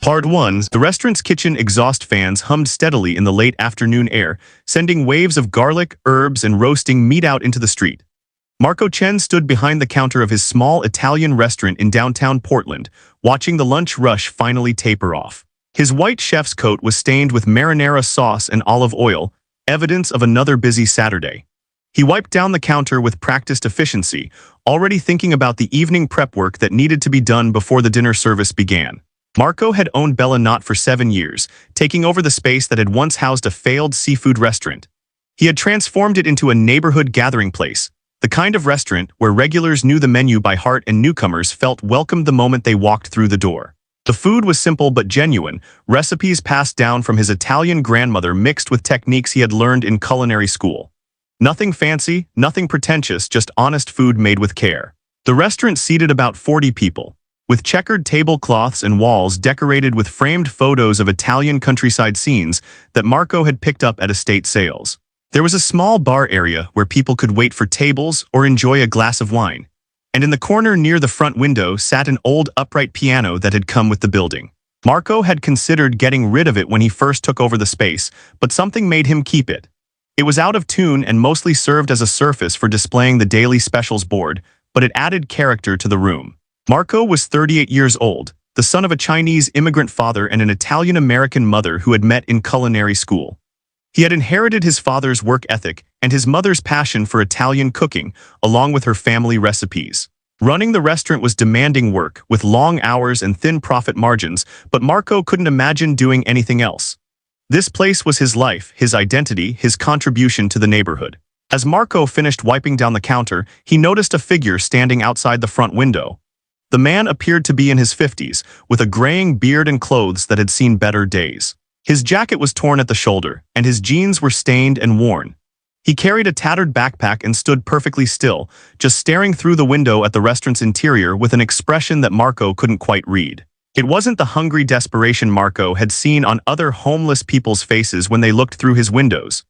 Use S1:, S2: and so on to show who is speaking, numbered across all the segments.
S1: Part 1. The restaurant's kitchen exhaust fans hummed steadily in the late afternoon air, sending waves of garlic, herbs, and roasting meat out into the street. Marco Chen stood behind the counter of his small Italian restaurant in downtown Portland, watching the lunch rush finally taper off. His white chef's coat was stained with marinara sauce and olive oil, evidence of another busy Saturday. He wiped down the counter with practiced efficiency, already thinking about the evening prep work that needed to be done before the dinner service began. Marco had owned Bella Not for 7 years, taking over the space that had once housed a failed seafood restaurant. He had transformed it into a neighborhood gathering place, the kind of restaurant where regulars knew the menu by heart and newcomers felt welcomed the moment they walked through the door. The food was simple but genuine, recipes passed down from his Italian grandmother mixed with techniques he had learned in culinary school. Nothing fancy, nothing pretentious, just honest food made with care. The restaurant seated about 40 people, with checkered tablecloths and walls decorated with framed photos of Italian countryside scenes that Marco had picked up at estate sales. There was a small bar area where people could wait for tables or enjoy a glass of wine, and in the corner near the front window sat an old upright piano that had come with the building. Marco had considered getting rid of it when he first took over the space, but something made him keep it. It was out of tune and mostly served as a surface for displaying the daily specials board, but it added character to the room. Marco was 38 years old, the son of a Chinese immigrant father and an Italian-American mother who had met in culinary school. He had inherited his father's work ethic and his mother's passion for Italian cooking, along with her family recipes. Running the restaurant was demanding work, with long hours and thin profit margins, but Marco couldn't imagine doing anything else. This place was his life, his identity, his contribution to the neighborhood. As Marco finished wiping down the counter, he noticed a figure standing outside the front window. The man appeared to be in his 50s, with a graying beard and clothes that had seen better days. His jacket was torn at the shoulder, and his jeans were stained and worn. He carried a tattered backpack and stood perfectly still, just staring through the window at the restaurant's interior with an expression that Marco couldn't quite read. It wasn't the hungry desperation Marco had seen on other homeless people's faces when they looked through his windows.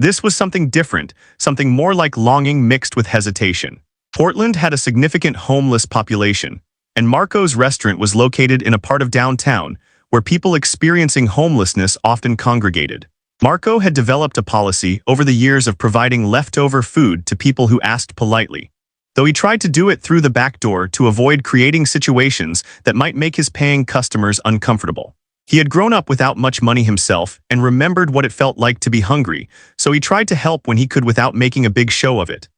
S1: This was something different, something more like longing mixed with hesitation. Portland had a significant homeless population, and Marco's restaurant was located in a part of downtown where people experiencing homelessness often congregated. Marco had developed a policy over the years of providing leftover food to people who asked politely, though he tried to do it through the back door to avoid creating situations that might make his paying customers uncomfortable. He had grown up without much money himself and remembered what it felt like to be hungry, so he tried to help when he could without making a big show of it.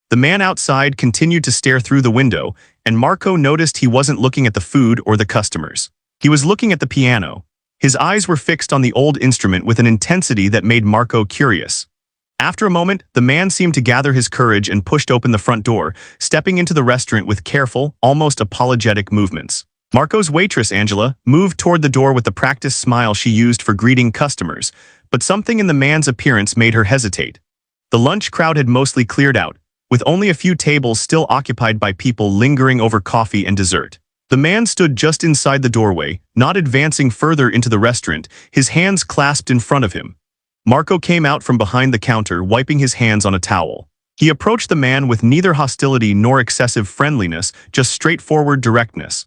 S1: The man outside continued to stare through the window, and Marco noticed he wasn't looking at the food or the customers. He was looking at the piano. His eyes were fixed on the old instrument with an intensity that made Marco curious. After a moment, the man seemed to gather his courage and pushed open the front door, stepping into the restaurant with careful, almost apologetic movements. Marco's waitress, Angela, moved toward the door with the practiced smile she used for greeting customers, but something in the man's appearance made her hesitate. The lunch crowd had mostly cleared out, with only a few tables still occupied by people lingering over coffee and dessert. The man stood just inside the doorway, not advancing further into the restaurant, his hands clasped in front of him. Marco came out from behind the counter, wiping his hands on a towel. He approached the man with neither hostility nor excessive friendliness, just straightforward directness.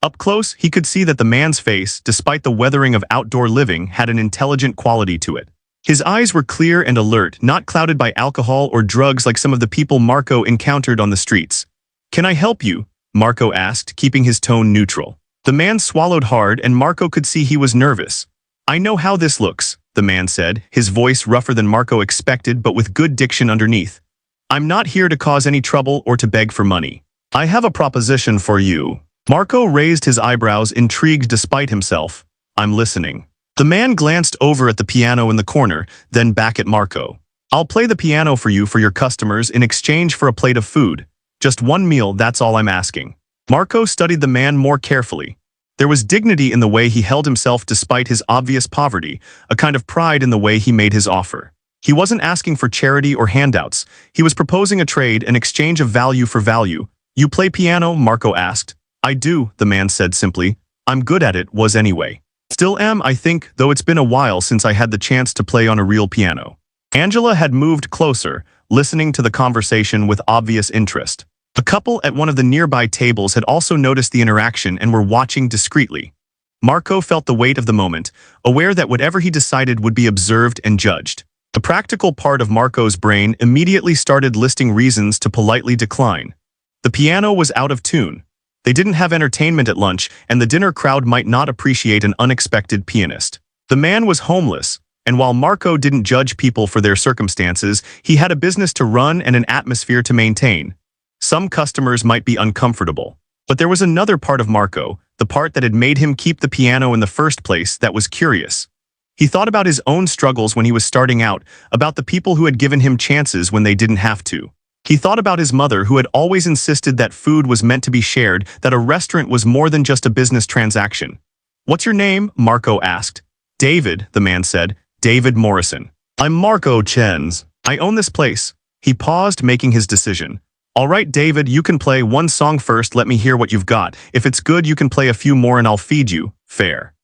S1: Up close, he could see that the man's face, despite the weathering of outdoor living, had an intelligent quality to it. His eyes were clear and alert, not clouded by alcohol or drugs like some of the people Marco encountered on the streets. "Can I help you?" Marco asked, keeping his tone neutral. The man swallowed hard, and Marco could see he was nervous. "I know how this looks," the man said, his voice rougher than Marco expected but with good diction underneath. "I'm not here to cause any trouble or to beg for money. I have a proposition for you." Marco raised his eyebrows, intrigued despite himself. "I'm listening." The man glanced over at the piano in the corner, then back at Marco. "I'll play the piano for you for your customers in exchange for a plate of food. Just one meal, that's all I'm asking." Marco studied the man more carefully. There was dignity in the way he held himself despite his obvious poverty, a kind of pride in the way he made his offer. He wasn't asking for charity or handouts. He was proposing a trade, an exchange of value for value. "You play piano?" Marco asked. "I do," the man said simply. "I'm good at it, was anyway. Still am, I think, though it's been a while since I had the chance to play on a real piano." Angela had moved closer, listening to the conversation with obvious interest. A couple at one of the nearby tables had also noticed the interaction and were watching discreetly. Marco felt the weight of the moment, aware that whatever he decided would be observed and judged. The practical part of Marco's brain immediately started listing reasons to politely decline. The piano was out of tune. They didn't have entertainment at lunch, and the dinner crowd might not appreciate an unexpected pianist. The man was homeless, and while Marco didn't judge people for their circumstances, he had a business to run and an atmosphere to maintain. Some customers might be uncomfortable. But there was another part of Marco, the part that had made him keep the piano in the first place, that was curious. He thought about his own struggles when he was starting out, about the people who had given him chances when they didn't have to. He thought about his mother, who had always insisted that food was meant to be shared, that a restaurant was more than just a business transaction. "What's your name?" Marco asked. "David," the man said. "David Morrison." "I'm Marco Chens. I own this place." He paused, making his decision. "All right, David, you can play one song first. Let me hear what you've got. If it's good, you can play a few more and I'll feed you. Fair."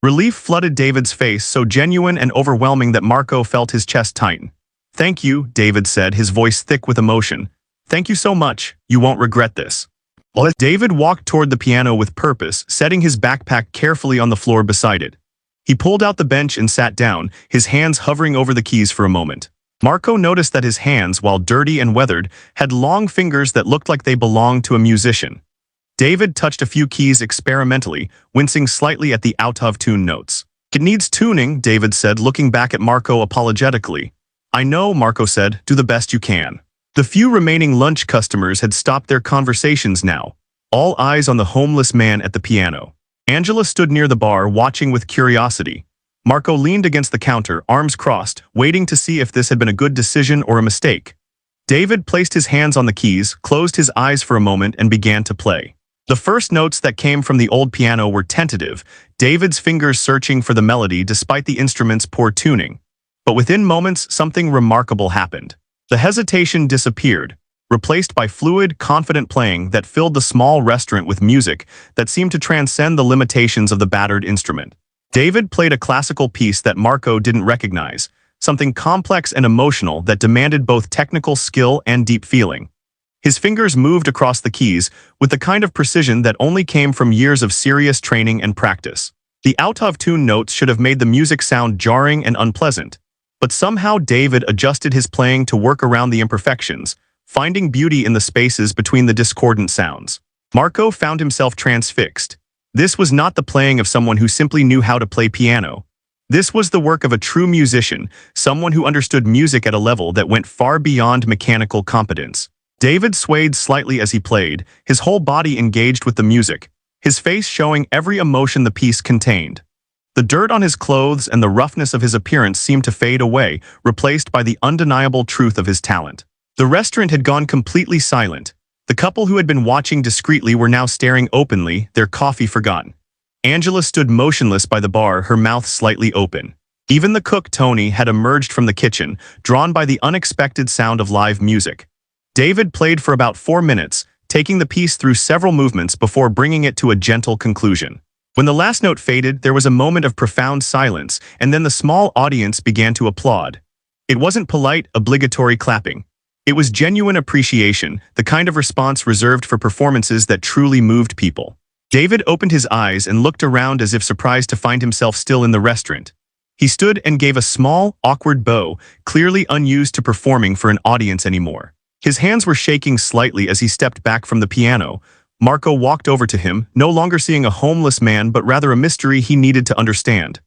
S1: Relief flooded David's face, so genuine and overwhelming that Marco felt his chest tighten. "Thank you," David said, his voice thick with emotion. "Thank you so much. You won't regret this." David walked toward the piano with purpose, setting his backpack carefully on the floor beside it. He pulled out the bench and sat down, his hands hovering over the keys for a moment. Marco noticed that his hands, while dirty and weathered, had long fingers that looked like they belonged to a musician. David touched a few keys experimentally, wincing slightly at the out-of-tune notes. "It needs tuning," David said, looking back at Marco apologetically. "I know," Marco said. "Do the best you can." The few remaining lunch customers had stopped their conversations now, all eyes on the homeless man at the piano. Angela stood near the bar, watching with curiosity. Marco leaned against the counter, arms crossed, waiting to see if this had been a good decision or a mistake. David placed his hands on the keys, closed his eyes for a moment, and began to play. The first notes that came from the old piano were tentative, David's fingers searching for the melody despite the instrument's poor tuning. But within moments, something remarkable happened. The hesitation disappeared, replaced by fluid, confident playing that filled the small restaurant with music that seemed to transcend the limitations of the battered instrument. David played a classical piece that Marco didn't recognize, something complex and emotional that demanded both technical skill and deep feeling. His fingers moved across the keys with the kind of precision that only came from years of serious training and practice. The out-of-tune notes should have made the music sound jarring and unpleasant, but somehow David adjusted his playing to work around the imperfections, finding beauty in the spaces between the discordant sounds. Marco found himself transfixed. This was not the playing of someone who simply knew how to play piano. This was the work of a true musician, someone who understood music at a level that went far beyond mechanical competence. David swayed slightly as he played, his whole body engaged with the music, his face showing every emotion the piece contained. The dirt on his clothes and the roughness of his appearance seemed to fade away, replaced by the undeniable truth of his talent. The restaurant had gone completely silent. The couple who had been watching discreetly were now staring openly, their coffee forgotten. Angela stood motionless by the bar, her mouth slightly open. Even the cook, Tony, had emerged from the kitchen, drawn by the unexpected sound of live music. David played for about 4 minutes, taking the piece through several movements before bringing it to a gentle conclusion. When the last note faded, there was a moment of profound silence, and then the small audience began to applaud. It wasn't polite, obligatory clapping. It was genuine appreciation, the kind of response reserved for performances that truly moved people. David opened his eyes and looked around as if surprised to find himself still in the restaurant. He stood and gave a small, awkward bow, clearly unused to performing for an audience anymore. His hands were shaking slightly as he stepped back from the piano. Marco walked over to him, no longer seeing a homeless man but rather a mystery he needed to understand.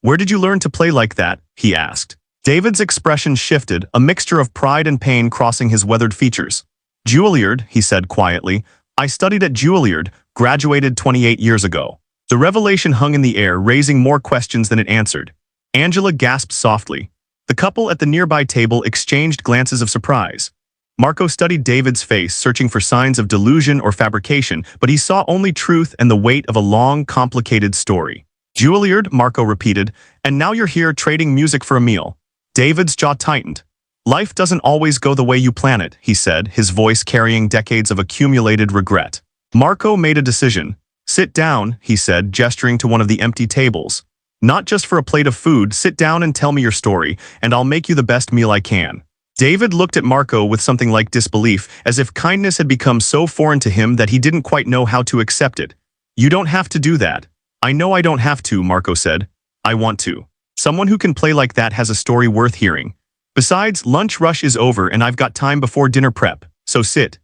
S1: "Where did you learn to play like that?" he asked. David's expression shifted, a mixture of pride and pain crossing his weathered features. "Juilliard," he said quietly. "I studied at Juilliard, graduated 28 years ago." The revelation hung in the air, raising more questions than it answered. Angela gasped softly. The couple at the nearby table exchanged glances of surprise. Marco studied David's face, searching for signs of delusion or fabrication, but he saw only truth and the weight of a long, complicated story. "Juilliard," Marco repeated, "and now you're here trading music for a meal." David's jaw tightened. "Life doesn't always go the way you plan it," he said, his voice carrying decades of accumulated regret. Marco made a decision. "Sit down," he said, gesturing to one of the empty tables. "Not just for a plate of food, sit down and tell me your story, and I'll make you the best meal I can." David looked at Marco with something like disbelief, as if kindness had become so foreign to him that he didn't quite know how to accept it. "You don't have to do that. I know I don't have to, Marco said. I want to. Someone who can play like that has a story worth hearing. Besides, lunch rush is over and I've got time before dinner prep, so sit.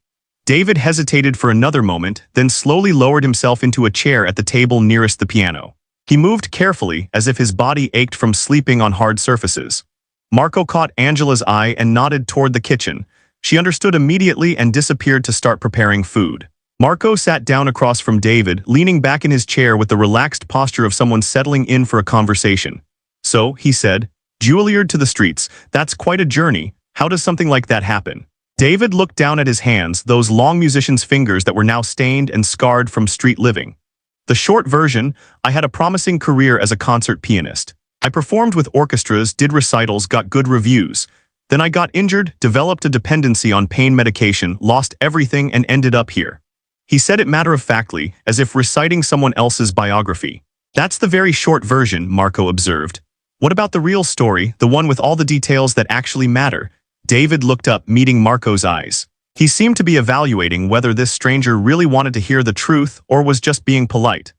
S1: David hesitated for another moment, then slowly lowered himself into a chair at the table nearest the piano. He moved carefully, as if his body ached from sleeping on hard surfaces. Marco caught Angela's eye and nodded toward the kitchen. She understood immediately and disappeared to start preparing food. Marco sat down across from David, leaning back in his chair with the relaxed posture of someone settling in for a conversation. So, he said, Juilliard to the streets, that's quite a journey. How does something like that happen? David looked down at his hands, those long musician's fingers that were now stained and scarred from street living. The short version, I had a promising career as a concert pianist. I performed with orchestras, did recitals, got good reviews. Then I got injured, developed a dependency on pain medication, lost everything and ended up here. He said it matter-of-factly, as if reciting someone else's biography. That's the very short version, Marco observed. What about the real story, the one with all the details that actually matter? David looked up, meeting Marco's eyes. He seemed to be evaluating whether this stranger really wanted to hear the truth or was just being polite.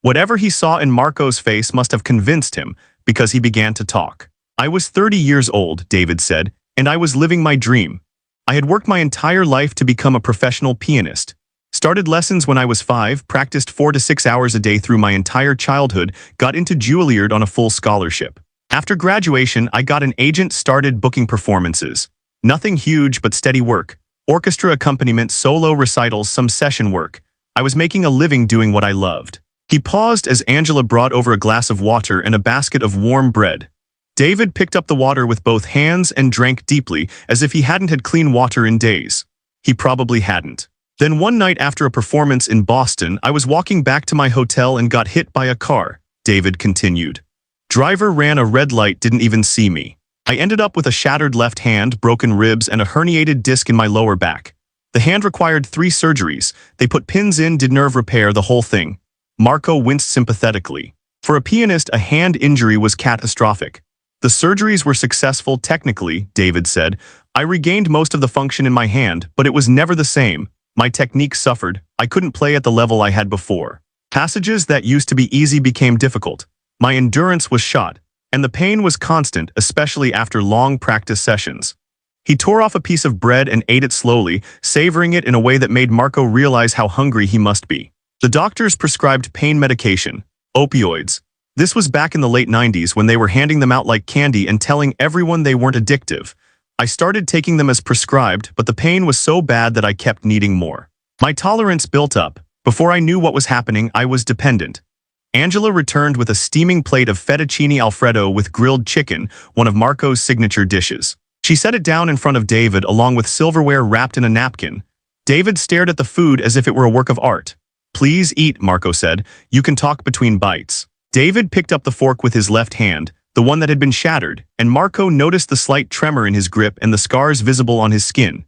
S1: Whatever he saw in Marco's face must have convinced him, because he began to talk. I was 30 years old, David said, and I was living my dream. I had worked my entire life to become a professional pianist. Started lessons when I was 5, practiced 4 to 6 hours a day through my entire childhood, got into Juilliard on a full scholarship. After graduation, I got an agent, started booking performances. Nothing huge but steady work. Orchestra accompaniment, solo recitals, some session work. I was making a living doing what I loved. He paused as Angela brought over a glass of water and a basket of warm bread. David picked up the water with both hands and drank deeply, as if he hadn't had clean water in days. He probably hadn't. Then one night after a performance in Boston, I was walking back to my hotel and got hit by a car, David continued. Driver ran a red light, didn't even see me. I ended up with a shattered left hand, broken ribs, and a herniated disc in my lower back. The hand required 3 surgeries. They put pins in, did nerve repair, the whole thing. Marco winced sympathetically. For a pianist, a hand injury was catastrophic. The surgeries were successful technically, David said. I regained most of the function in my hand, but it was never the same. My technique suffered. I couldn't play at the level I had before. Passages that used to be easy became difficult. My endurance was shot, and the pain was constant, especially after long practice sessions. He tore off a piece of bread and ate it slowly, savoring it in a way that made Marco realize how hungry he must be. The doctors prescribed pain medication, opioids. This was back in the late 90s when they were handing them out like candy and telling everyone they weren't addictive. I started taking them as prescribed, but the pain was so bad that I kept needing more. My tolerance built up. Before I knew what was happening, I was dependent. Angela returned with a steaming plate of fettuccine alfredo with grilled chicken, one of Marco's signature dishes. She set it down in front of David along with silverware wrapped in a napkin. David stared at the food as if it were a work of art. Please eat, Marco said. You can talk between bites. David picked up the fork with his left hand, the one that had been shattered, and Marco noticed the slight tremor in his grip and the scars visible on his skin.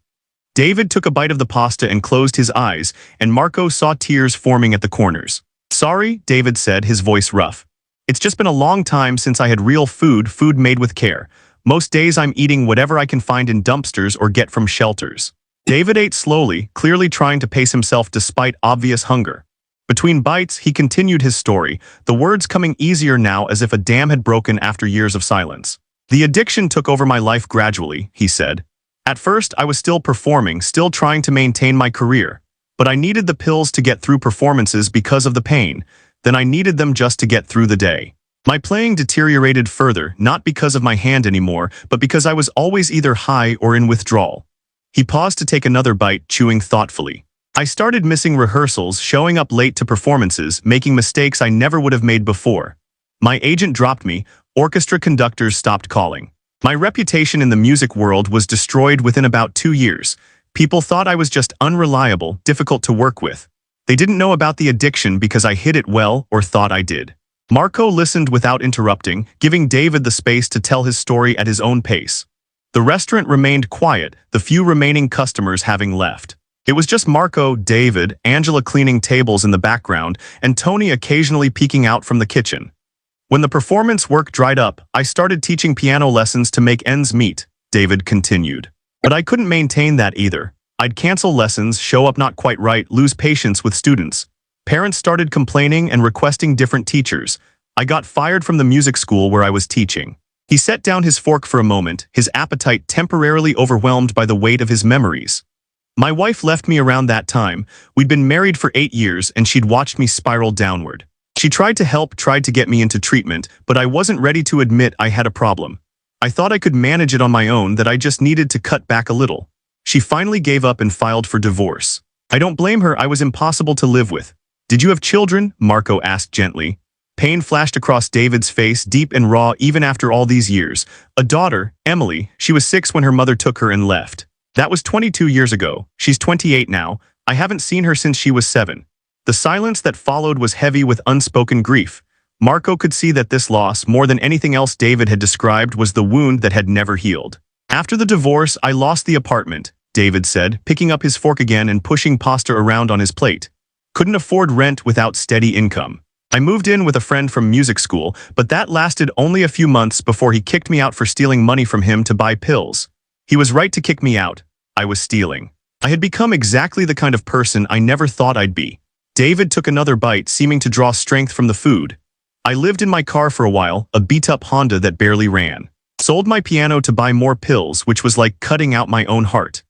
S1: David took a bite of the pasta and closed his eyes, and Marco saw tears forming at the corners. Sorry, David said, his voice rough. It's just been a long time since I had real food made with care. Most days I'm eating whatever I can find in dumpsters or get from shelters. David ate slowly, clearly trying to pace himself despite obvious hunger. Between bites, he continued his story, the words coming easier now as if a dam had broken after years of silence. The addiction took over my life gradually, he said. At first, I was still performing, still trying to maintain my career. But I needed the pills to get through performances because of the pain. Then I needed them just to get through the day. My playing deteriorated further, not because of my hand anymore, but because I was always either high or in withdrawal. He paused to take another bite, chewing thoughtfully. I started missing rehearsals, showing up late to performances, making mistakes I never would have made before. My agent dropped me, orchestra conductors stopped calling. My reputation in the music world was destroyed within about 2 years. People thought I was just unreliable, difficult to work with. They didn't know about the addiction because I hid it well or thought I did. Marco listened without interrupting, giving David the space to tell his story at his own pace. The restaurant remained quiet, the few remaining customers having left. It was just Marco, David, Angela cleaning tables in the background, and Tony occasionally peeking out from the kitchen. When the performance work dried up, I started teaching piano lessons to make ends meet, David continued. But I couldn't maintain that either. I'd cancel lessons, show up not quite right, lose patience with students. Parents started complaining and requesting different teachers. I got fired from the music school where I was teaching. He set down his fork for a moment, his appetite temporarily overwhelmed by the weight of his memories. My wife left me around that time. We'd been married for 8 years and she'd watched me spiral downward. She tried to help, tried to get me into treatment, but I wasn't ready to admit I had a problem. I thought I could manage it on my own, that I just needed to cut back a little. She finally gave up and filed for divorce. I don't blame her, I was impossible to live with. Did you have children? Marco asked gently. Pain flashed across David's face, deep and raw even after all these years. A daughter, Emily. She was 6 when her mother took her and left. That was 22 years ago. She's 28 now. I haven't seen her since she was 7. The silence that followed was heavy with unspoken grief. Marco could see that this loss, more than anything else David had described, was the wound that had never healed. After the divorce, I lost the apartment, David said, picking up his fork again and pushing pasta around on his plate. Couldn't afford rent without steady income. I moved in with a friend from music school, but that lasted only a few months before he kicked me out for stealing money from him to buy pills. He was right to kick me out. I was stealing. I had become exactly the kind of person I never thought I'd be. David took another bite, seeming to draw strength from the food. I lived in my car for a while, a beat-up Honda that barely ran. Sold my piano to buy more pills, which was like cutting out my own heart.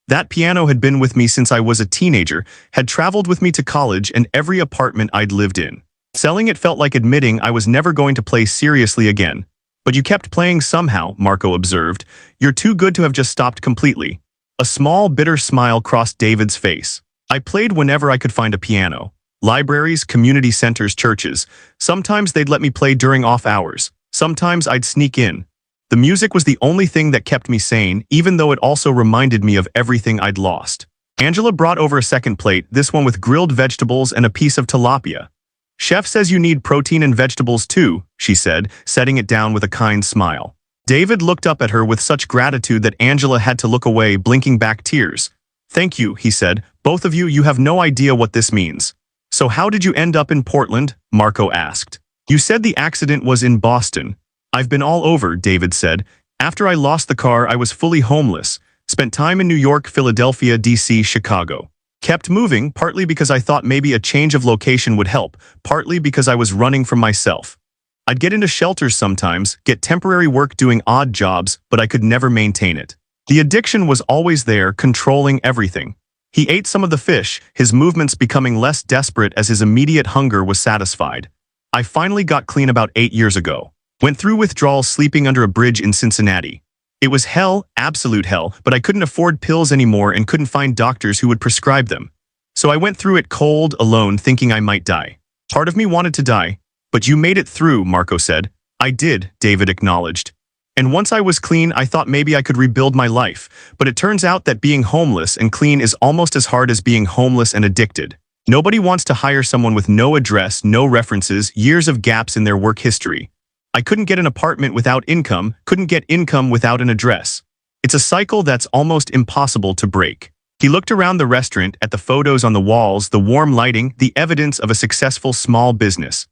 S1: That piano had been with me since I was a teenager, had traveled with me to college and every apartment I'd lived in. Selling it felt like admitting I was never going to play seriously again. But you kept playing somehow, Marco observed. You're too good to have just stopped completely. A small, bitter smile crossed David's face. I played whenever I could find a piano. Libraries, community centers, churches. Sometimes they'd let me play during off hours. Sometimes I'd sneak in. The music was the only thing that kept me sane, even though it also reminded me of everything I'd lost. Angela brought over a second plate, this one with grilled vegetables and a piece of tilapia. Chef says you need protein and vegetables too, she said, setting it down with a kind smile. David looked up at her with such gratitude that Angela had to look away, blinking back tears. Thank you, he said. Both of you, you have no idea what this means. So how did you end up in Portland? Marco asked. You said the accident was in Boston. I've been all over, David said. After I lost the car, I was fully homeless. Spent time in New York, Philadelphia, DC, Chicago. Kept moving, partly because I thought maybe a change of location would help, partly because I was running from myself. I'd get into shelters sometimes, get temporary work doing odd jobs, but I could never maintain it. The addiction was always there, controlling everything. He ate some of the fish, his movements becoming less desperate as his immediate hunger was satisfied. I finally got clean about 8 years ago. Went through withdrawal sleeping under a bridge in Cincinnati. It was hell, absolute hell, but I couldn't afford pills anymore and couldn't find doctors who would prescribe them. So I went through it cold, alone, thinking I might die. Part of me wanted to die. But you made it through, Marco said. I did, David acknowledged. And once I was clean, I thought maybe I could rebuild my life. But it turns out that being homeless and clean is almost as hard as being homeless and addicted. Nobody wants to hire someone with no address, no references, years of gaps in their work history. I couldn't get an apartment without income, couldn't get income without an address. It's a cycle that's almost impossible to break. He looked around the restaurant at the photos on the walls, the warm lighting, the evidence of a successful small business.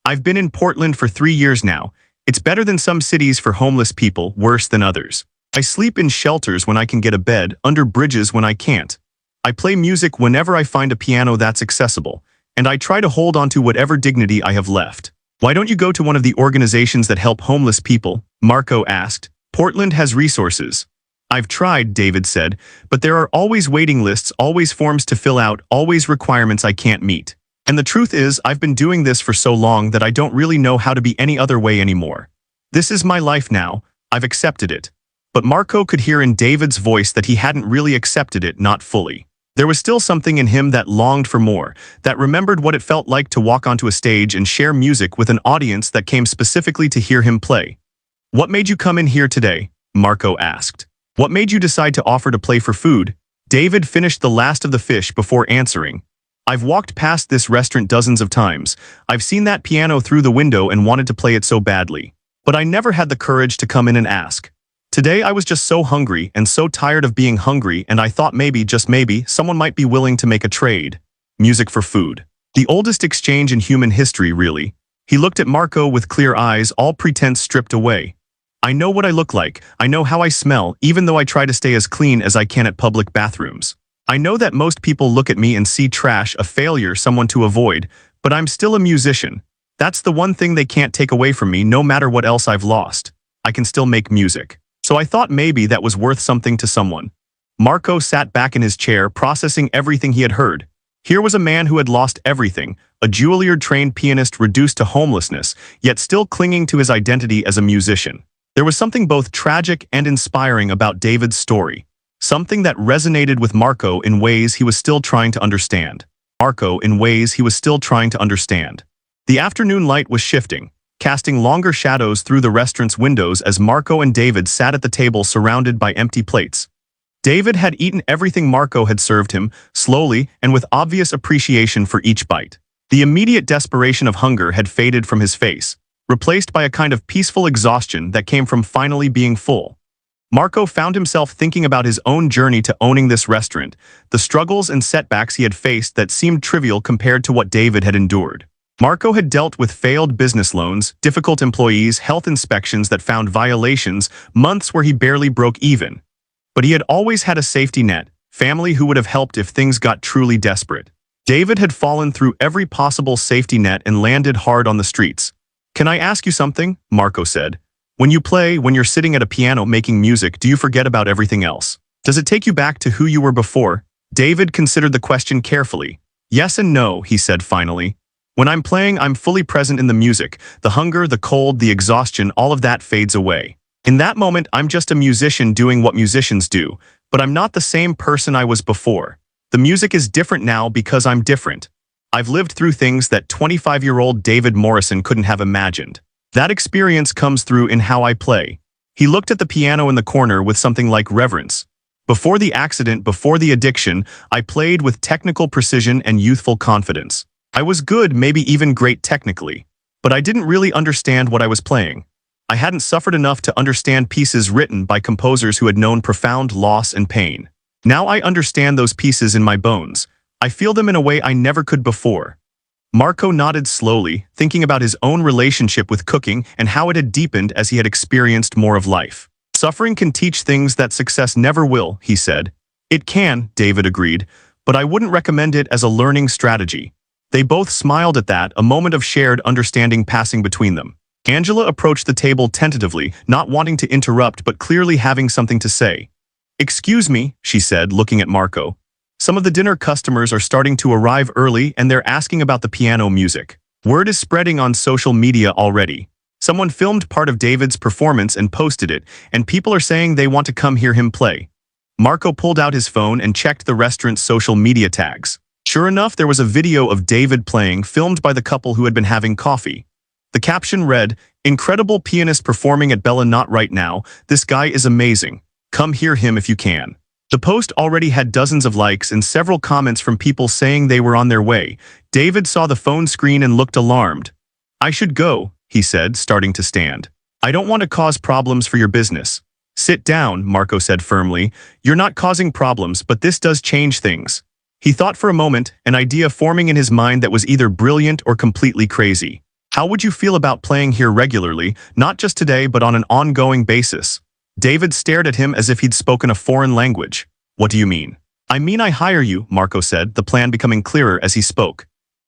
S1: I've been in Portland for 3 years now. It's better than some cities for homeless people, worse than others. I sleep in shelters when I can get a bed, under bridges when I can't. I play music whenever I find a piano that's accessible, and I try to hold on to whatever dignity I have left. Why don't you go to one of the organizations that help homeless people? Marco asked. Portland has resources. I've tried, David said, but there are always waiting lists, always forms to fill out, always requirements I can't meet. And the truth is, I've been doing this for so long that I don't really know how to be any other way anymore. This is my life now. I've accepted it. But Marco could hear in David's voice that he hadn't really accepted it, not fully. There was still something in him that longed for more, that remembered what it felt like to walk onto a stage and share music with an audience that came specifically to hear him play. What made you come in here today? Marco asked. What made you decide to offer to play for food? David finished the last of the fish before answering. I've walked past this restaurant dozens of times. I've seen that piano through the window and wanted to play it so badly. But I never had the courage to come in and ask. Today I was just so hungry and so tired of being hungry, and I thought maybe, just maybe, someone might be willing to make a trade. Music for food. The oldest exchange in human history, really. He looked at Marco with clear eyes, all pretense stripped away. I know what I look like. I know how I smell, even though I try to stay as clean as I can at public bathrooms. I know that most people look at me and see trash, a failure, someone to avoid, but I'm still a musician. That's the one thing they can't take away from me, no matter what else I've lost. I can still make music. So I thought maybe that was worth something to someone. Marco sat back in his chair, processing everything he had heard. Here was a man who had lost everything, a Juilliard-trained pianist reduced to homelessness, yet still clinging to his identity as a musician. There was something both tragic and inspiring about David's story, something that resonated with Marco in ways he was still trying to understand. The afternoon light was shifting, casting longer shadows through the restaurant's windows as Marco and David sat at the table surrounded by empty plates. David had eaten everything Marco had served him, slowly and with obvious appreciation for each bite. The immediate desperation of hunger had faded from his face, replaced by a kind of peaceful exhaustion that came from finally being full. Marco found himself thinking about his own journey to owning this restaurant, the struggles and setbacks he had faced that seemed trivial compared to what David had endured. Marco had dealt with failed business loans, difficult employees, health inspections that found violations, months where he barely broke even. But he had always had a safety net, family who would have helped if things got truly desperate. David had fallen through every possible safety net and landed hard on the streets. "Can I ask you something?" Marco said. "When you play, when you're sitting at a piano making music, do you forget about everything else? Does it take you back to who you were before?" David considered the question carefully. "Yes and no," he said finally. "When I'm playing, I'm fully present in the music. The hunger, the cold, the exhaustion, all of that fades away. In that moment, I'm just a musician doing what musicians do, but I'm not the same person I was before. The music is different now because I'm different. I've lived through things that 25-year-old David Morrison couldn't have imagined. That experience comes through in how I play." He looked at the piano in the corner with something like reverence. "Before the accident, before the addiction, I played with technical precision and youthful confidence. I was good, maybe even great technically, but I didn't really understand what I was playing. I hadn't suffered enough to understand pieces written by composers who had known profound loss and pain. Now I understand those pieces in my bones. I feel them in a way I never could before." Marco nodded slowly, thinking about his own relationship with cooking and how it had deepened as he had experienced more of life. "Suffering can teach things that success never will," he said. "It can," David agreed, "but I wouldn't recommend it as a learning strategy." They both smiled at that, a moment of shared understanding passing between them. Angela approached the table tentatively, not wanting to interrupt but clearly having something to say. "Excuse me," she said, looking at Marco. "Some of the dinner customers are starting to arrive early and they're asking about the piano music. Word is spreading on social media already. Someone filmed part of David's performance and posted it, and people are saying they want to come hear him play." Marco pulled out his phone and checked the restaurant's social media tags. Sure enough, there was a video of David playing, filmed by the couple who had been having coffee. The caption read, "Incredible pianist performing at Bella Not Right Now. This guy is amazing. Come hear him if you can." The post already had dozens of likes and several comments from people saying they were on their way. David saw the phone screen and looked alarmed. "I should go," he said, starting to stand. "I don't want to cause problems for your business." "Sit down," Marco said firmly. "You're not causing problems, but this does change things." He thought for a moment, an idea forming in his mind that was either brilliant or completely crazy. "How would you feel about playing here regularly, not just today but on an ongoing basis?" David stared at him as if he'd spoken a foreign language. "What do you mean?" "I mean I hire you," Marco said, the plan becoming clearer as he spoke.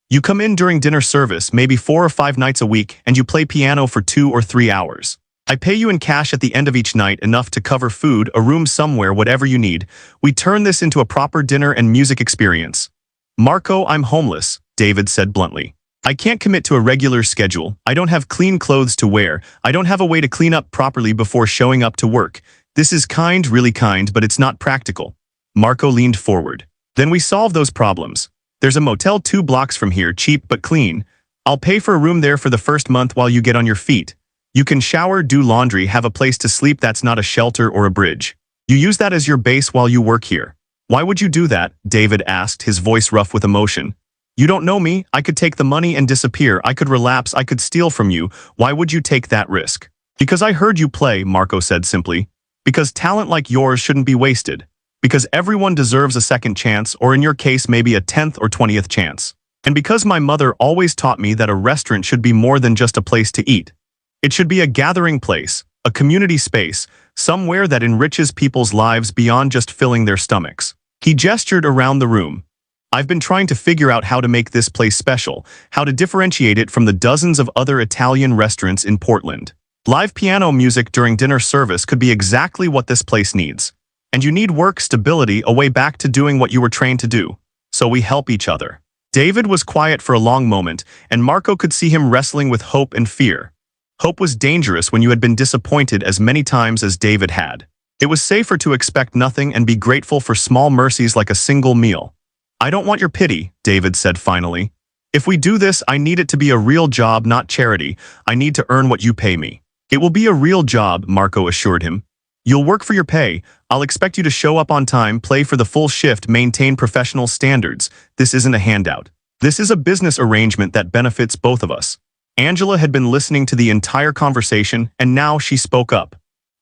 S1: "You come in during dinner service, maybe 4 or 5 nights a week, and you play piano for 2 or 3 hours. I pay you in cash at the end of each night, enough to cover food, a room somewhere, whatever you need. We turn this into a proper dinner and music experience." "Marco, I'm homeless," David said bluntly. "I can't commit to a regular schedule. I don't have clean clothes to wear. I don't have a way to clean up properly before showing up to work. This is kind, really kind, but it's not practical." Marco leaned forward. "Then we solve those problems. There's a motel 2 blocks from here, cheap but clean. I'll pay for a room there for the first month while you get on your feet. You can shower, do laundry, have a place to sleep that's not a shelter or a bridge. You use that as your base while you work here." "Why would you do that?" David asked, his voice rough with emotion. "You don't know me. I could take the money and disappear. I could relapse. I could steal from you. Why would you take that risk?" "Because I heard you play," Marco said simply. "Because talent like yours shouldn't be wasted. Because everyone deserves a second chance, or in your case maybe a 10th or 20th chance. And because my mother always taught me that a restaurant should be more than just a place to eat. It should be a gathering place, a community space, somewhere that enriches people's lives beyond just filling their stomachs." He gestured around the room. "I've been trying to figure out how to make this place special, how to differentiate it from the dozens of other Italian restaurants in Portland. Live piano music during dinner service could be exactly what this place needs. And you need work stability, a way back to doing what you were trained to do. So we help each other." David was quiet for a long moment, and Marco could see him wrestling with hope and fear. Hope was dangerous when you had been disappointed as many times as David had. It was safer to expect nothing and be grateful for small mercies like a single meal. "I don't want your pity," David said finally. "If we do this, I need it to be a real job, not charity. I need to earn what you pay me." "It will be a real job," Marco assured him. "You'll work for your pay. I'll expect you to show up on time, play for the full shift, maintain professional standards. This isn't a handout. This is a business arrangement that benefits both of us." Angela had been listening to the entire conversation, and now she spoke up.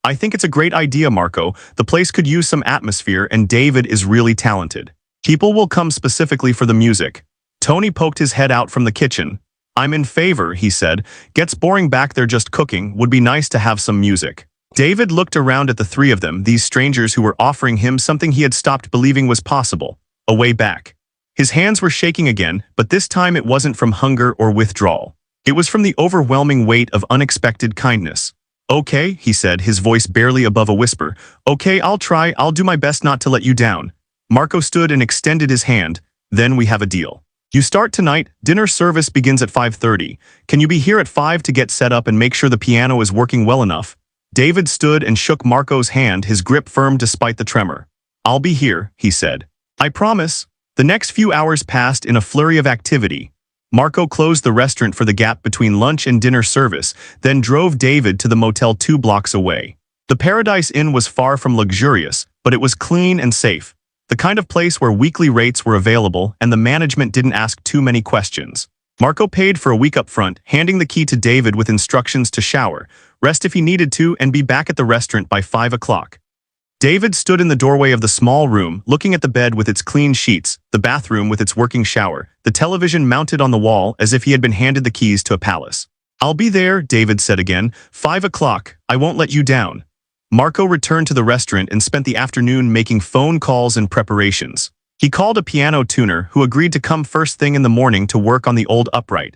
S1: "I think it's a great idea, Marco. The place could use some atmosphere, and David is really talented. People will come specifically for the music." Tony poked his head out from the kitchen. "I'm in favor," he said. "Gets boring back there just cooking. Would be nice to have some music." David looked around at the three of them, these strangers who were offering him something he had stopped believing was possible, a way back. His hands were shaking again, but this time it wasn't from hunger or withdrawal. It was from the overwhelming weight of unexpected kindness. "Okay," he said, his voice barely above a whisper. "Okay, I'll try. I'll do my best not to let you down." Marco stood and extended his hand. "Then we have a deal. You start tonight. Dinner service begins at 5:30. Can you be here at 5 to get set up and make sure the piano is working well enough?" David stood and shook Marco's hand, his grip firm despite the tremor. "I'll be here," he said. "I promise." The next few hours passed in a flurry of activity. Marco closed the restaurant for the gap between lunch and dinner service, then drove David to the motel 2 blocks away. The Paradise Inn was far from luxurious, but it was clean and safe. The kind of place where weekly rates were available and the management didn't ask too many questions. Marco paid for a week up front, handing the key to David with instructions to shower, rest if he needed to, and be back at the restaurant by 5 o'clock. David stood in the doorway of the small room, looking at the bed with its clean sheets, the bathroom with its working shower, the television mounted on the wall as if he had been handed the keys to a palace. "I'll be there," David said again. 5 o'clock. I won't let you down." Marco returned to the restaurant and spent the afternoon making phone calls and preparations. He called a piano tuner who agreed to come first thing in the morning to work on the old upright.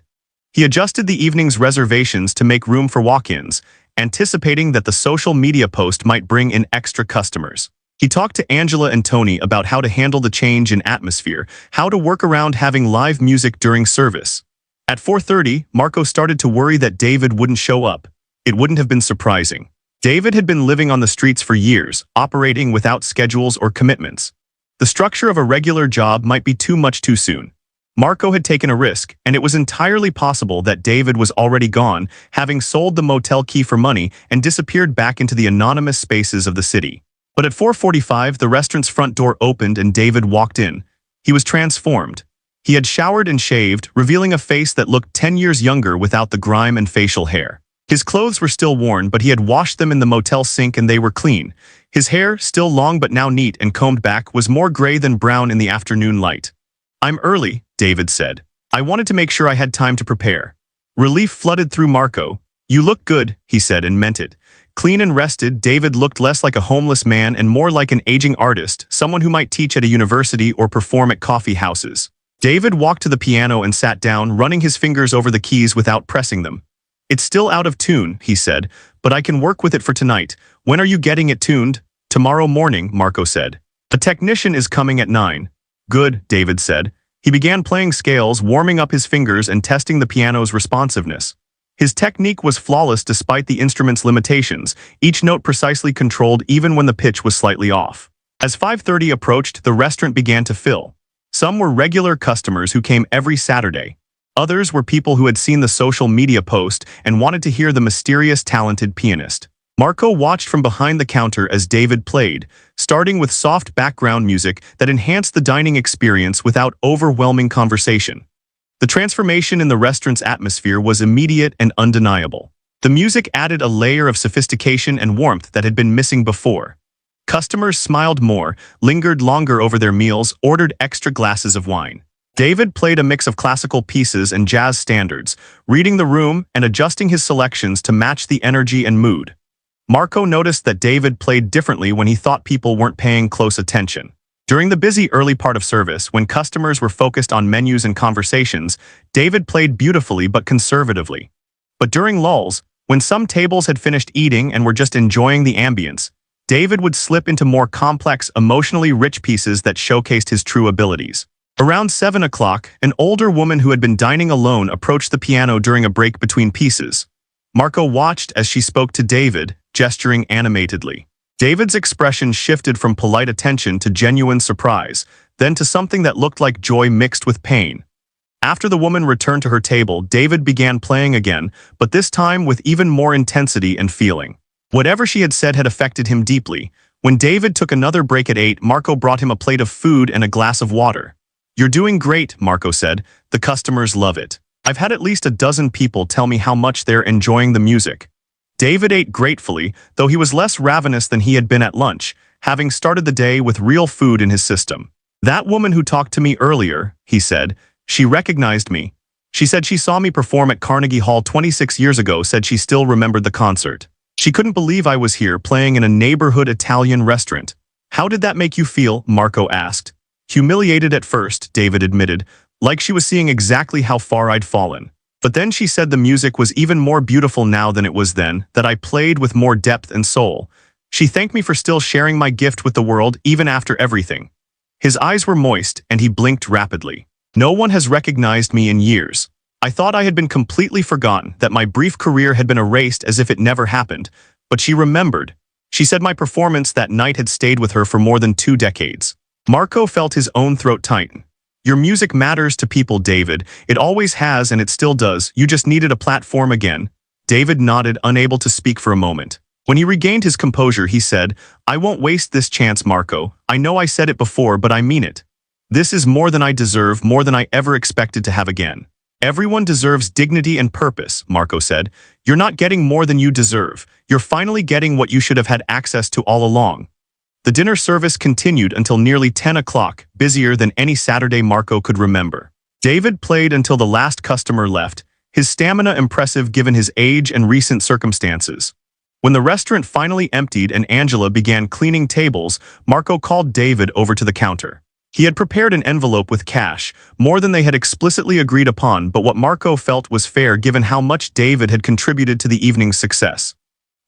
S1: He adjusted the evening's reservations to make room for walk-ins, anticipating that the social media post might bring in extra customers. He talked to Angela and Tony about how to handle the change in atmosphere, how to work around having live music during service. At 4:30, Marco started to worry that David wouldn't show up. It wouldn't have been surprising. David had been living on the streets for years, operating without schedules or commitments. The structure of a regular job might be too much too soon. Marco had taken a risk, and it was entirely possible that David was already gone, having sold the motel key for money and disappeared back into the anonymous spaces of the city. But at 4:45, the restaurant's front door opened and David walked in. He was transformed. He had showered and shaved, revealing a face that looked 10 years younger without the grime and facial hair. His clothes were still worn, but he had washed them in the motel sink and they were clean. His hair, still long but now neat and combed back, was more gray than brown in the afternoon light. "I'm early," David said. "I wanted to make sure I had time to prepare." Relief flooded through Marco. "You look good," he said, and meant it. Clean and rested, David looked less like a homeless man and more like an aging artist, someone who might teach at a university or perform at coffee houses. David walked to the piano and sat down, running his fingers over the keys without pressing them. "It's still out of tune," he said, "but I can work with it for tonight. When are you getting it tuned?" "Tomorrow morning," Marco said. "A technician is coming at 9. "Good," David said. He began playing scales, warming up his fingers and testing the piano's responsiveness. His technique was flawless despite the instrument's limitations, each note precisely controlled even when the pitch was slightly off. As 5:30 approached, the restaurant began to fill. Some were regular customers who came every Saturday. Others were people who had seen the social media post and wanted to hear the mysterious, talented pianist. Marco watched from behind the counter as David played, starting with soft background music that enhanced the dining experience without overwhelming conversation. The transformation in the restaurant's atmosphere was immediate and undeniable. The music added a layer of sophistication and warmth that had been missing before. Customers smiled more, lingered longer over their meals, ordered extra glasses of wine. David played a mix of classical pieces and jazz standards, reading the room and adjusting his selections to match the energy and mood. Marco noticed that David played differently when he thought people weren't paying close attention. During the busy early part of service, when customers were focused on menus and conversations, David played beautifully but conservatively. But during lulls, when some tables had finished eating and were just enjoying the ambience, David would slip into more complex, emotionally rich pieces that showcased his true abilities. Around 7 o'clock, an older woman who had been dining alone approached the piano during a break between pieces. Marco watched as she spoke to David, gesturing animatedly. David's expression shifted from polite attention to genuine surprise, then to something that looked like joy mixed with pain. After the woman returned to her table, David began playing again, but this time with even more intensity and feeling. Whatever she had said had affected him deeply. When David took another break at 8, Marco brought him a plate of food and a glass of water. "You're doing great," Marco said. "The customers love it. I've had at least a dozen people tell me how much they're enjoying the music." David ate gratefully, though he was less ravenous than he had been at lunch, having started the day with real food in his system. "That woman who talked to me earlier," he said, "she recognized me. She said she saw me perform at Carnegie Hall 26 years ago, said she still remembered the concert. She couldn't believe I was here playing in a neighborhood Italian restaurant." "How did that make you feel?" Marco asked. "Humiliated at first," David admitted, "like she was seeing exactly how far I'd fallen. But then she said the music was even more beautiful now than it was then, that I played with more depth and soul. She thanked me for still sharing my gift with the world even after everything." His eyes were moist, and he blinked rapidly. "No one has recognized me in years. I thought I had been completely forgotten, that my brief career had been erased as if it never happened. But she remembered. She said my performance that night had stayed with her for more than 2 decades. Marco felt his own throat tighten. "Your music matters to people, David. It always has and it still does. You just needed a platform again." David nodded, unable to speak for a moment. When he regained his composure, he said, "I won't waste this chance, Marco. I know I said it before, but I mean it. This is more than I deserve, more than I ever expected to have again." "Everyone deserves dignity and purpose," Marco said. "You're not getting more than you deserve. You're finally getting what you should have had access to all along." The dinner service continued until nearly 10 o'clock, busier than any Saturday Marco could remember. David played until the last customer left, his stamina impressive given his age and recent circumstances. When the restaurant finally emptied and Angela began cleaning tables, Marco called David over to the counter. He had prepared an envelope with cash, more than they had explicitly agreed upon, but what Marco felt was fair given how much David had contributed to the evening's success.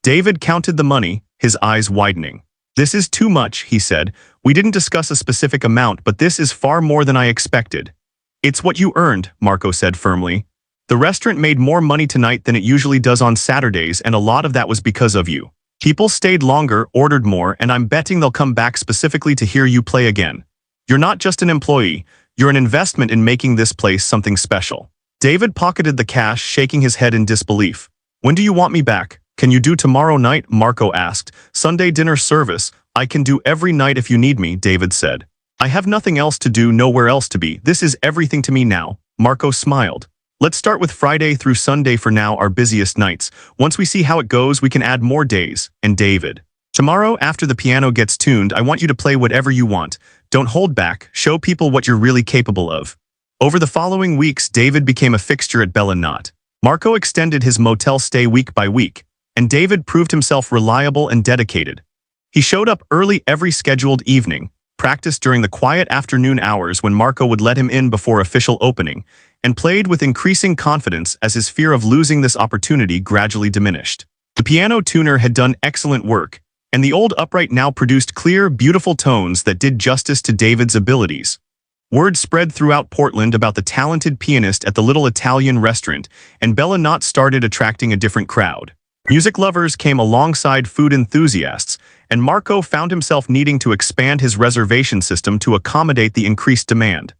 S1: David counted the money, his eyes widening. "This is too much," he said. "We didn't discuss a specific amount, but this is far more than I expected." "It's what you earned," Marco said firmly. "The restaurant made more money tonight than it usually does on Saturdays, and a lot of that was because of you. People stayed longer, ordered more, and I'm betting they'll come back specifically to hear you play again. You're not just an employee, you're an investment in making this place something special." David pocketed the cash, shaking his head in disbelief. "When do you want me back? Can you do tomorrow night?" Marco asked. "Sunday dinner service. I can do every night if you need me," David said. "I have nothing else to do, nowhere else to be. This is everything to me now." Marco smiled. "Let's start with Friday through Sunday for now, our busiest nights. Once we see how it goes, we can add more days." And David, "Tomorrow, after the piano gets tuned, I want you to play whatever you want. Don't hold back, show people what you're really capable of." Over the following weeks, David became a fixture at Bell & Knot. Marco extended his motel stay week by week, and David proved himself reliable and dedicated. He showed up early every scheduled evening, practiced during the quiet afternoon hours when Marco would let him in before official opening, and played with increasing confidence as his fear of losing this opportunity gradually diminished. The piano tuner had done excellent work, and the old upright now produced clear, beautiful tones that did justice to David's abilities. Word spread throughout Portland about the talented pianist at the little Italian restaurant, and Bell & Knot started attracting a different crowd. Music lovers came alongside food enthusiasts, and Marco found himself needing to expand his reservation system to accommodate the increased demand.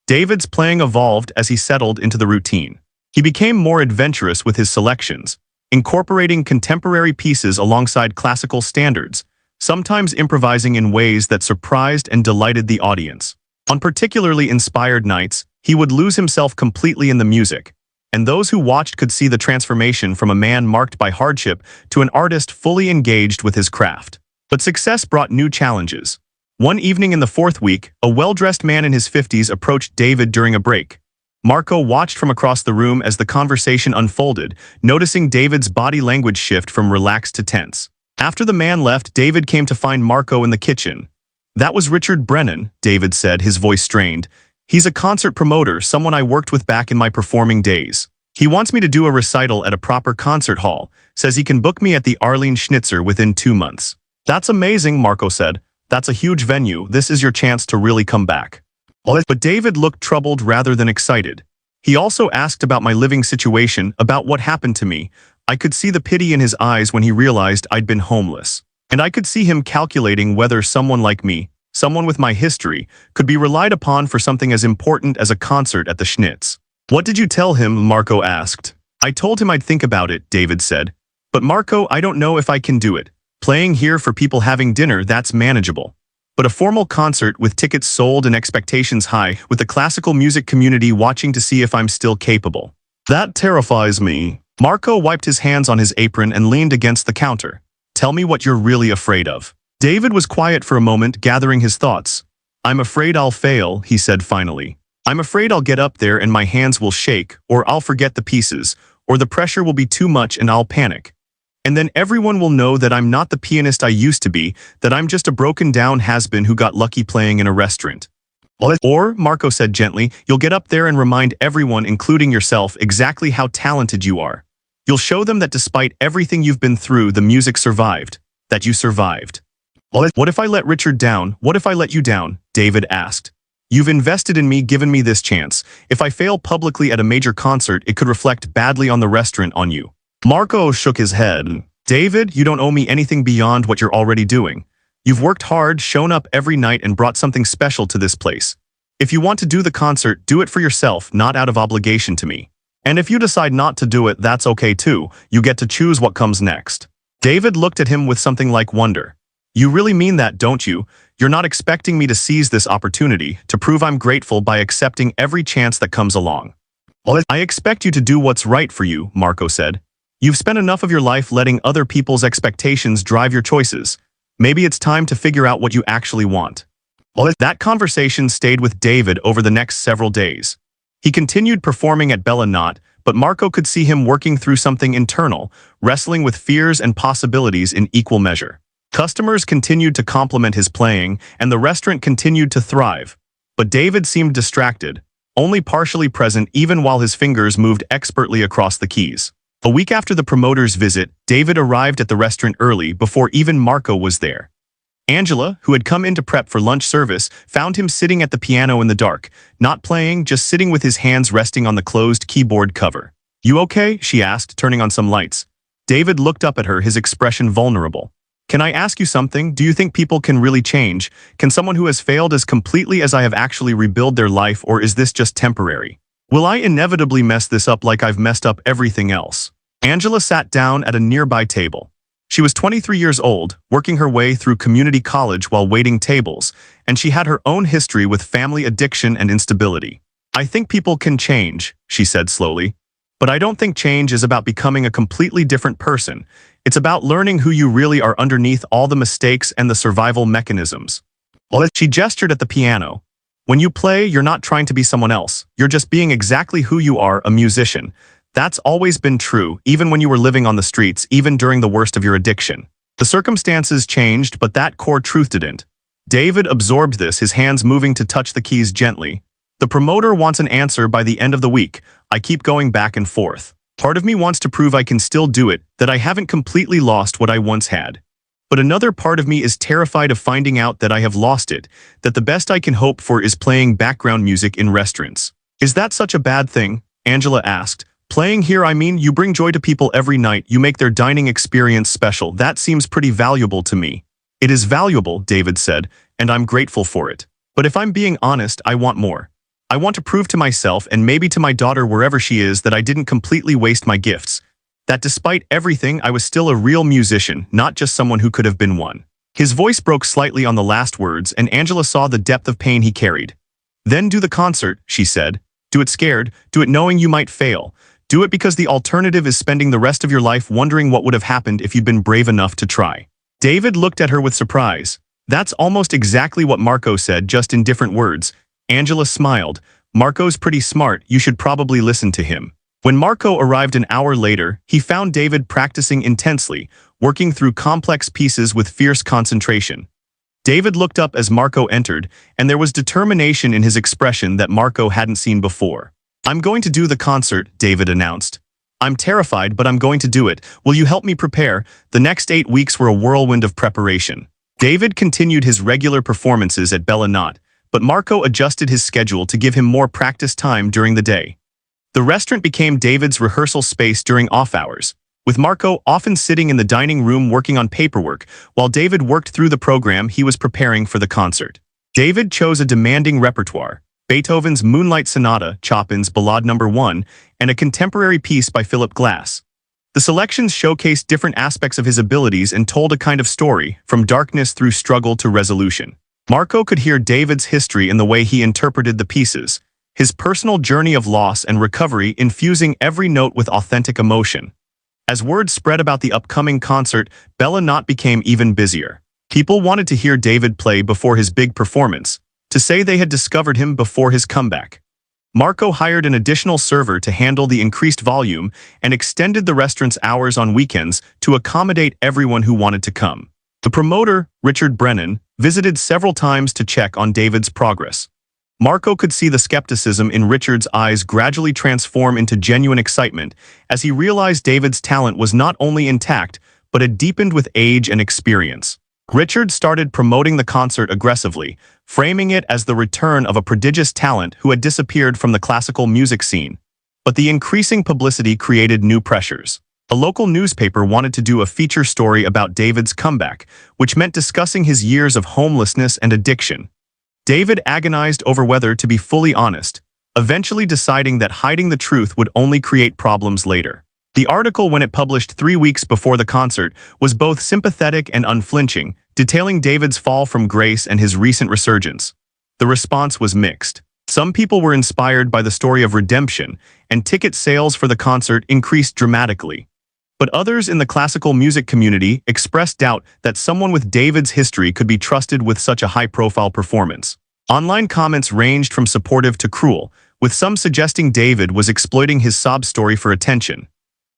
S1: David's playing evolved as he settled into the routine. He became more adventurous with his selections, incorporating contemporary pieces alongside classical standards, sometimes improvising in ways that surprised and delighted the audience. On particularly inspired nights, he would lose himself completely in the music, and those who watched could see the transformation from a man marked by hardship to an artist fully engaged with his craft. But success brought new challenges. One evening in the 4th week, a well-dressed man in his 50s approached David during a break. Marco watched from across the room as the conversation unfolded, noticing David's body language shift from relaxed to tense. After the man left, David came to find Marco in the kitchen. That was Richard Brennan, David said, his voice strained. He's a concert promoter, someone I worked with back in my performing days. He wants me to do a recital at a proper concert hall, says he can book me at the Arlene Schnitzer within 2 months. That's amazing, Marco said. That's a huge venue. This is your chance to really come back. But David looked troubled rather than excited. He also asked about my living situation, about what happened to me. I could see the pity in his eyes when he realized I'd been homeless. And I could see him calculating whether someone like me, someone with my history, could be relied upon for something as important as a concert at the Schnitz. What did you tell him? Marco asked. I told him I'd think about it, David said. But Marco, I don't know if I can do it. Playing here for people having dinner, that's manageable. But a formal concert with tickets sold and expectations high, with the classical music community watching to see if I'm still capable. That terrifies me. Marco wiped his hands on his apron and leaned against the counter. Tell me what you're really afraid of. David was quiet for a moment, gathering his thoughts. I'm afraid I'll fail, he said finally. I'm afraid I'll get up there and my hands will shake, or I'll forget the pieces, or the pressure will be too much and I'll panic. And then everyone will know that I'm not the pianist I used to be, that I'm just a broken-down has-been who got lucky playing in a restaurant. Or, Marco said gently, you'll get up there and remind everyone, including yourself, exactly how talented you are. You'll show them that despite everything you've been through, the music survived, that you survived. What if I let Richard down? What if I let you down? David asked. You've invested in me, given me this chance. If I fail publicly at a major concert, it could reflect badly on the restaurant, on you. Marco shook his head. David, you don't owe me anything beyond what you're already doing. You've worked hard, shown up every night, and brought something special to this place. If you want to do the concert, do it for yourself, not out of obligation to me. And if you decide not to do it, that's okay too. You get to choose what comes next. David looked at him with something like wonder. You really mean that, don't you? You're not expecting me to seize this opportunity, to prove I'm grateful by accepting every chance that comes along. I expect you to do what's right for you, Marco said. You've spent enough of your life letting other people's expectations drive your choices. Maybe it's time to figure out what you actually want. That conversation stayed with David over the next several days. He continued performing at Bella Not, but Marco could see him working through something internal, wrestling with fears and possibilities in equal measure. Customers continued to compliment his playing, and the restaurant continued to thrive. But David seemed distracted, only partially present even while his fingers moved expertly across the keys. A week after the promoter's visit, David arrived at the restaurant early before even Marco was there. Angela, who had come in to prep for lunch service, found him sitting at the piano in the dark, not playing, just sitting with his hands resting on the closed keyboard cover. You okay? She asked, turning on some lights. David looked up at her, his expression vulnerable. Can I ask you something? Do you think people can really change? Can someone who has failed as completely as I have actually rebuild their life, or is this just temporary? Will I inevitably mess this up like I've messed up everything else? Angela sat down at a nearby table. She was 23 years old, working her way through community college while waiting tables, and she had her own history with family addiction and instability. I think people can change, she said slowly. But I don't think change is about becoming a completely different person. It's about learning who you really are underneath all the mistakes and the survival mechanisms. She gestured at the piano. When you play, you're not trying to be someone else. You're just being exactly who you are, a musician. That's always been true, even when you were living on the streets, even during the worst of your addiction. The circumstances changed, but that core truth didn't. David absorbed this, his hands moving to touch the keys gently. The promoter wants an answer by the end of the week. I keep going back and forth. Part of me wants to prove I can still do it, that I haven't completely lost what I once had. But another part of me is terrified of finding out that I have lost it, that the best I can hope for is playing background music in restaurants. Is that such a bad thing? Angela asked. Playing here, I mean, you bring joy to people every night, you make their dining experience special. That seems pretty valuable to me. It is valuable, David said, and I'm grateful for it. But if I'm being honest, I want more. I want to prove to myself and maybe to my daughter wherever she is that I didn't completely waste my gifts. That despite everything, I was still a real musician, not just someone who could have been one. His voice broke slightly on the last words, and Angela saw the depth of pain he carried. Then do the concert, she said. Do it scared, do it knowing you might fail. Do it because the alternative is spending the rest of your life wondering what would have happened if you'd been brave enough to try. David looked at her with surprise. That's almost exactly what Marco said, just in different words. Angela smiled. Marco's pretty smart, you should probably listen to him. When Marco arrived an hour later, he found David practicing intensely, working through complex pieces with fierce concentration. David looked up as Marco entered, and there was determination in his expression that Marco hadn't seen before. "I'm going to do the concert," David announced. "I'm terrified, but I'm going to do it. Will you help me prepare?" The next 8 weeks were a whirlwind of preparation. David continued his regular performances at Bella Not, but Marco adjusted his schedule to give him more practice time during the day. The restaurant became David's rehearsal space during off-hours, with Marco often sitting in the dining room working on paperwork while David worked through the program he was preparing for the concert. David chose a demanding repertoire: Beethoven's Moonlight Sonata, Chopin's Ballade No. 1, and a contemporary piece by Philip Glass. The selections showcased different aspects of his abilities and told a kind of story, from darkness through struggle to resolution. Marco could hear David's history in the way he interpreted the pieces, his personal journey of loss and recovery infusing every note with authentic emotion. As word spread about the upcoming concert, Bella Not became even busier. People wanted to hear David play before his big performance, to say they had discovered him before his comeback. Marco hired an additional server to handle the increased volume and extended the restaurant's hours on weekends to accommodate everyone who wanted to come. The promoter, Richard Brennan, visited several times to check on David's progress. Marco could see the skepticism in Richard's eyes gradually transform into genuine excitement as he realized David's talent was not only intact, but had deepened with age and experience. Richard started promoting the concert aggressively, framing it as the return of a prodigious talent who had disappeared from the classical music scene. But the increasing publicity created new pressures. A local newspaper wanted to do a feature story about David's comeback, which meant discussing his years of homelessness and addiction. David agonized over whether to be fully honest, eventually deciding that hiding the truth would only create problems later. The article, when it published 3 weeks before the concert, was both sympathetic and unflinching, detailing David's fall from grace and his recent resurgence. The response was mixed. Some people were inspired by the story of redemption, and ticket sales for the concert increased dramatically. But others in the classical music community expressed doubt that someone with David's history could be trusted with such a high-profile performance. Online comments ranged from supportive to cruel, with some suggesting David was exploiting his sob story for attention.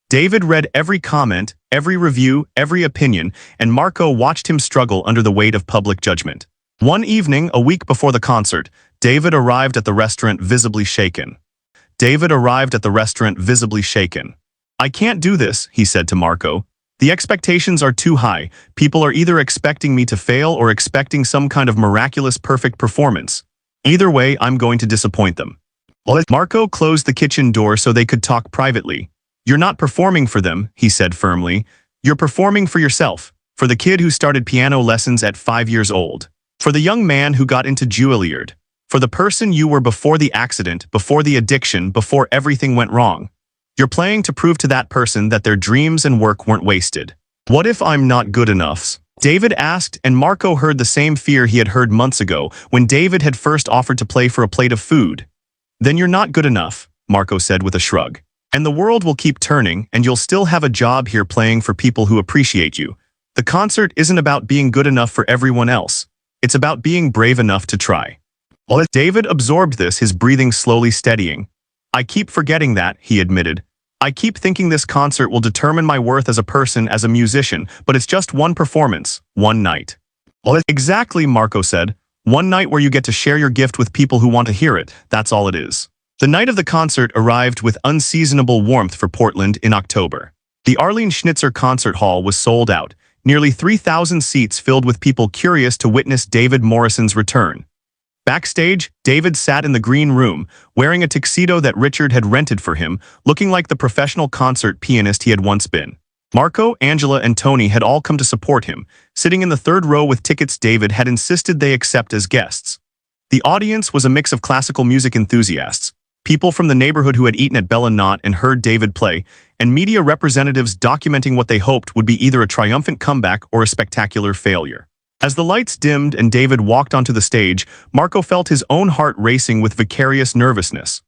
S1: David read every comment, every review, every opinion, and Marco watched him struggle under the weight of public judgment. One evening, a week before the concert, David arrived at the restaurant visibly shaken. "I can't do this," he said to Marco. "The expectations are too high. People are either expecting me to fail or expecting some kind of miraculous perfect performance. Either way, I'm going to disappoint them." Marco closed the kitchen door so they could talk privately. "You're not performing for them," he said firmly. "You're performing for yourself, for the kid who started piano lessons at 5 years old, for the young man who got into Juilliard, for the person you were before the accident, before the addiction, before everything went wrong. You're playing to prove to that person that their dreams and work weren't wasted." "What if I'm not good enough?" David asked, and Marco heard the same fear he had heard months ago when David had first offered to play for a plate of food. "Then you're not good enough," Marco said with a shrug. "And the world will keep turning, and you'll still have a job here playing for people who appreciate you. The concert isn't about being good enough for everyone else. It's about being brave enough to try." David absorbed this, his breathing slowly steadying. "I keep forgetting that," he admitted. "I keep thinking this concert will determine my worth as a person, as a musician, but it's just one performance, one night." "Exactly," Marco said. "One night where you get to share your gift with people who want to hear it, that's all it is." The night of the concert arrived with unseasonable warmth for Portland in October. The Arlene Schnitzer Concert Hall was sold out, nearly 3,000 seats filled with people curious to witness David Morrison's return. Backstage, David sat in the green room, wearing a tuxedo that Richard had rented for him, looking like the professional concert pianist he had once been. Marco, Angela, and Tony had all come to support him, sitting in the third row with tickets David had insisted they accept as guests. The audience was a mix of classical music enthusiasts, people from the neighborhood who had eaten at Bella Not and heard David play, and media representatives documenting what they hoped would be either a triumphant comeback or a spectacular failure. As the lights dimmed and David walked onto the stage, Marco felt his own heart racing with vicarious nervousness.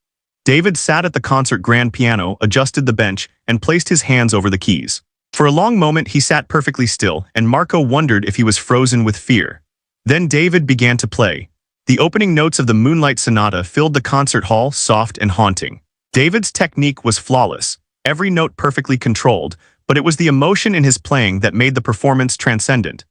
S1: David sat at the concert grand piano, adjusted the bench, and placed his hands over the keys. For a long moment he sat perfectly still, and Marco wondered if he was frozen with fear. Then David began to play. The opening notes of the Moonlight Sonata filled the concert hall, soft and haunting. David's technique was flawless, every note perfectly controlled, but it was the emotion in his playing that made the performance transcendent.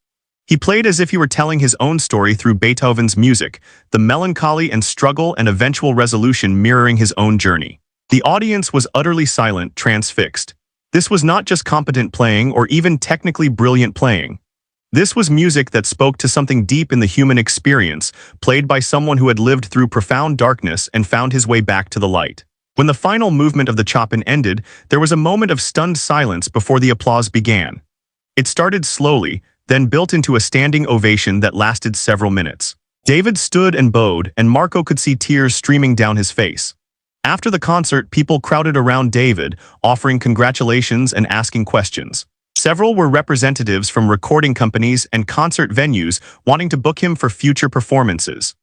S1: He played as if he were telling his own story through Beethoven's music, the melancholy and struggle and eventual resolution mirroring his own journey. The audience was utterly silent, transfixed. This was not just competent playing or even technically brilliant playing. This was music that spoke to something deep in the human experience, played by someone who had lived through profound darkness and found his way back to the light. When the final movement of the Chopin ended, there was a moment of stunned silence before the applause began. It started slowly, then built into a standing ovation that lasted several minutes. David stood and bowed, and Marco could see tears streaming down his face. After the concert, people crowded around David, offering congratulations and asking questions. Several were representatives from recording companies and concert venues wanting to book him for future performances.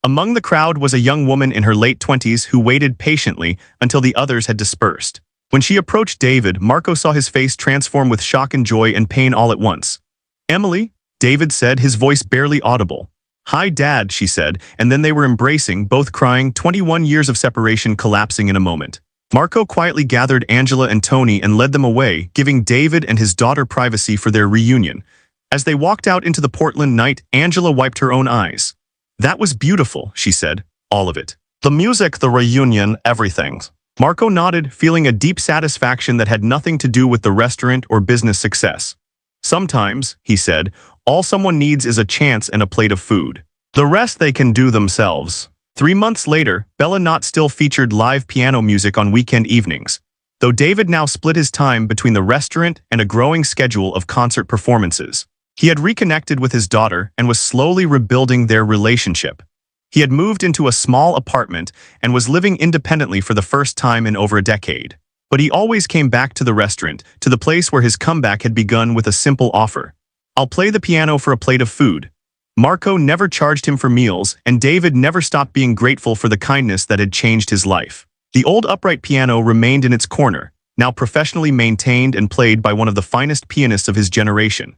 S1: Among the crowd was a young woman in her late 20s who waited patiently until the others had dispersed. When she approached David, Marco saw his face transform with shock and joy and pain all at once. "Emily?" David said, his voice barely audible. "Hi, Dad," she said, and then they were embracing, both crying, 21 years of separation collapsing in a moment. Marco quietly gathered Angela and Tony and led them away, giving David and his daughter privacy for their reunion. As they walked out into the Portland night, Angela wiped her own eyes. "That was beautiful," she said. "All of it. The music, the reunion, everything." Marco nodded, feeling a deep satisfaction that had nothing to do with the restaurant or business success. "Sometimes," he said, "all someone needs is a chance and a plate of food. The rest they can do themselves." 3 months later, Bella Knott still featured live piano music on weekend evenings, though David now split his time between the restaurant and a growing schedule of concert performances. He had reconnected with his daughter and was slowly rebuilding their relationship. He had moved into a small apartment and was living independently for the first time in over a decade. But he always came back to the restaurant, to the place where his comeback had begun with a simple offer. "I'll play the piano for a plate of food." Marco never charged him for meals, and David never stopped being grateful for the kindness that had changed his life. The old upright piano remained in its corner, now professionally maintained and played by one of the finest pianists of his generation.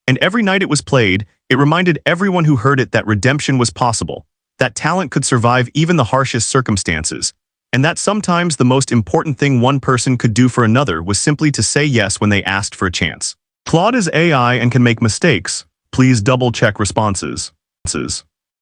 S1: And every night it was played, it reminded everyone who heard it that redemption was possible, that talent could survive even the harshest circumstances, and that sometimes the most important thing one person could do for another was simply to say yes when they asked for a chance. Claude is AI and can make mistakes. Please double-check responses.